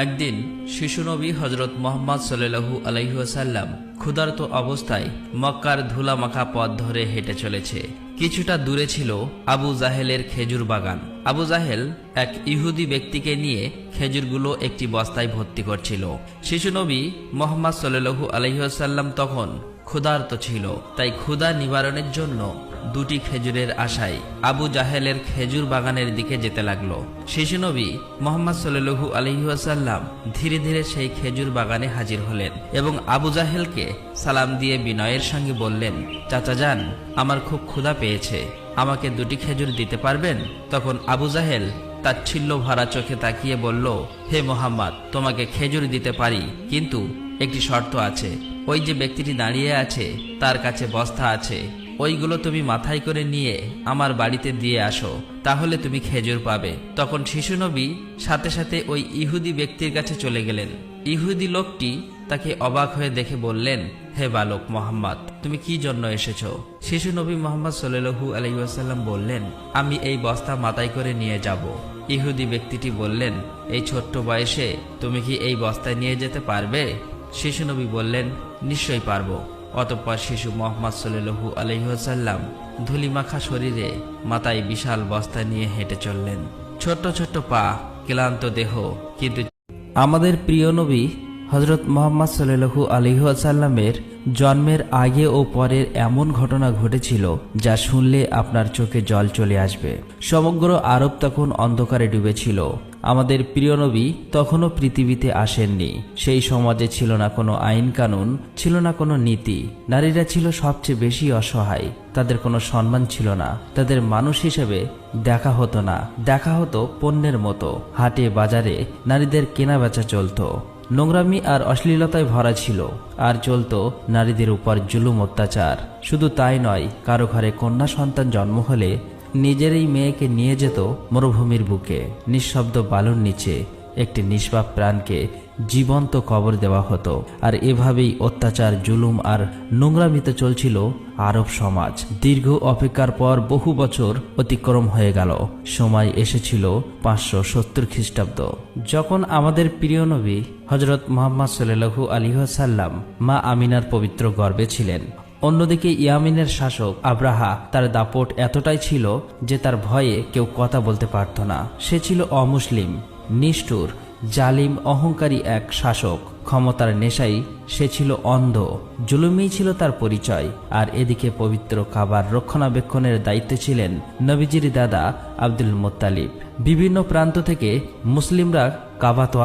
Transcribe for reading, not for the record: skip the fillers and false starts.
একদিন শিশুনবী হজরত মোহাম্মদ সাল্লাল্লাহু আলাইহি ওয়াসাল্লাম ক্ষুধার্ত অবস্থায় মক্কার ধুলামাখা পথ ধরে হেঁটে চলেছে। কিছুটা দূরে ছিল আবু জাহেলের খেজুর বাগান। আবু জাহেল এক ইহুদি ব্যক্তিকে নিয়ে খেজুরগুলো একটি বস্তায় ভর্তি করছিল। শিশুনবী মোহাম্মদ সাল্লাল্লাহু আলাইহি ওয়াসাল্লাম তখন ক্ষুধার্ত ছিল, তাই ক্ষুধা নিবারণের জন্য দুটি খেজুরের আশায় আবু জাহেলের খেজুর বাগানের দিকে যেতে লাগলো। শিশুনবী মোহাম্মদ সাল্লাল্লাহু আলাইহি ওয়াসাল্লাম ধীরে ধীরে সেই খেজুর বাগানে হাজির হলেন এবং আবু জাহেলকে সালাম দিয়ে বিনয়ের সঙ্গে বললেন, চাচা যান, আমার খুব ক্ষুধা পেয়েছে, আমাকে দুটি খেজুর দিতে পারবেন? তখন আবু জাহেল তাচ্ছিল্য ভরা চোখে তাকিয়ে বলল, হে মোহাম্মদ, তোমাকে খেজুর দিতে পারি, কিন্তু একটি শর্ত আছে। ওই যে ব্যক্তিটি দাঁড়িয়ে আছে তার কাছে বস্তা আছে, ওইগুলো তুমি মাথায় করে নিয়ে আমার বাড়িতে দিয়ে আসো, তাহলে তুমি খেজুর পাবে। তখন শিশুনবী সাথে সাথে ওই ইহুদি ব্যক্তির কাছে চলে গেলেন। ইহুদি লোকটি তাকে অবাক হয়ে দেখে বললেন, হে বালক মোহাম্মদ, তুমি কি জন্য এসেছো? শিশুনবী মোহাম্মদ সাল্লাল্লাহু আলাইহি ওয়াসাল্লাম বললেন, আমি এই বস্তা মাথায় করে নিয়ে যাব। ইহুদি ব্যক্তিটি বললেন, এই ছোট্ট বয়সে তুমি কি এই বস্তায় নিয়ে যেতে পারবে? শিশুনবী বললেন, নিশ্চয়ই পারবো। অতঃপর শিশু মোহাম্মদ সাল্লাল্লাহু আলাইহি ওয়াসাল্লাম ধুলিমাখা শরীরে মাথায় বিশাল বস্তা নিয়ে হেঁটে চললেন। ছোট্ট ছোট্ট পা, ক্লান্ত দেহ, কিন্তু আমাদের প্রিয় নবী হজরত মোহাম্মদ সাল্লাল্লাহু আলাইহি ওয়াসাল্লামের জন্মের আগে ও পরের এমন ঘটনা ঘটেছিল যা শুনলে আপনার চোখে জল চলে আসবে। সমগ্র আরব তখন অন্ধকারে ডুবেছিল। আমাদের প্রিয় নবী তখনও পৃথিবীতে আসেননি। সেই সমাজে ছিল না কোনো আইন কানুন, ছিল না কোনো নীতি। নারীরা ছিল সবচেয়ে বেশি অসহায়, তাদের কোনো সম্মান ছিল না, তাদের মানুষ হিসেবে দেখা হতো না, দেখা হতো পণ্যের মতো। হাটে বাজারে নারীদের কেনা বেচা চলতো, নোংরামি আর অশ্লীলতায় ভরা ছিল, আর চলতো নারীদের উপর জুলুম অত্যাচার। শুধু তাই নয়, কারো ঘরে কন্যা সন্তান জন্ম হলে নিজেরই মেয়েকে নিয়ে যেত মরুভূমির বুকে, নিঃশব্দ বালুর নিচে একটি নিষ্পাপ প্রাণকে জীবন্ত কবর দেওয়া হতো। আর এভাবেই অত্যাচার, জুলুম আর নোংরামিতে চলছিল আরব সমাজ। দীর্ঘ অপেক্ষার পর বহু বছর অতিক্রম হয়ে গেল। সময় এসেছিল 570 খ্রিস্টাব্দ, যখন আমাদের প্রিয় নবী হজরত মুহাম্মদ সাল্লাল্লাহু আলাইহি ওয়াসাল্লাম মা আমিনার পবিত্র গর্ভে ছিলেন। অন্যদিকে ইয়ামিনের শাসক আব্রাহা, তার দাপট এতটাই ছিল যে তার ভয়ে কেউ কথা বলতে পারত না। সে ছিল অমুসলিম, নিষ্ঠুর, জালিম, অহংকারী এক শাসক। ক্ষমতার নেশাই সে ছিল অন্ধ, জুলুমেই ছিল তার পরিচয়। আর এদিকে পবিত্র কাবার রক্ষণাবেক্ষণের দায়িত্বে ছিলেন নবীজির দাদা আব্দুল মুত্তালিব। বিভিন্ন প্রান্ত থেকে মুসলিমরা কাবা